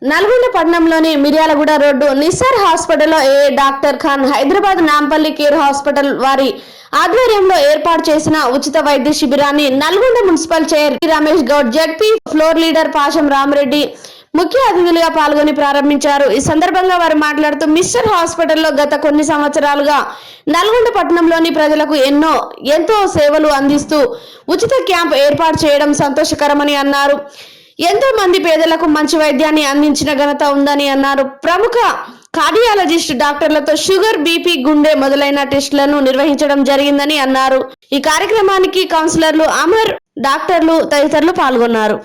నల్గొండ పట్టణంలోని Miryalaguda road NISAR హాస్పిటల్లో doctor Khan Hyderabad Nampally care hospital వారి ఆధ్వర్యంలో ఏర్పాటు చేసిన ఉచిత వైద్య శిబిరాన్ని Nalgonda municipal chair Ramesh Goud, ZP floor leader Pasham Rama Reddy ముఖ్య అతిథులుగా పాల్గొని ప్రారంభించారు. ఈ సందర్భంగా వారు మాట్లాడుతూ మిస్టర్ హాస్పిటల్లో గత కొన్ని సంవత్సరాలుగా నల్గొండ పట్టణంలోని ప్రజలకు ఎంతో సేవలు అందిస్తూ ఉచిత క్యాంప్ ఏర్పాటు చేయడం సంతోషకరమని అన్నారు. ఎంతో మంది పేదలకు మంచి వైద్యాన్ని అందించిన ఘనత ఉందని అన్నారు. ప్రముఖ కార్డియాలజిస్ట్ డాక్టర్లతో షుగర్, బీపీ, గుండె మొదలైన టెస్టులను నిర్వహించడం జరిగిందని అన్నారు. ఈ కార్యక్రమానికి కౌన్సిలర్లు అమర్, డాక్టర్లు తదితరులు పాల్గొన్నారు.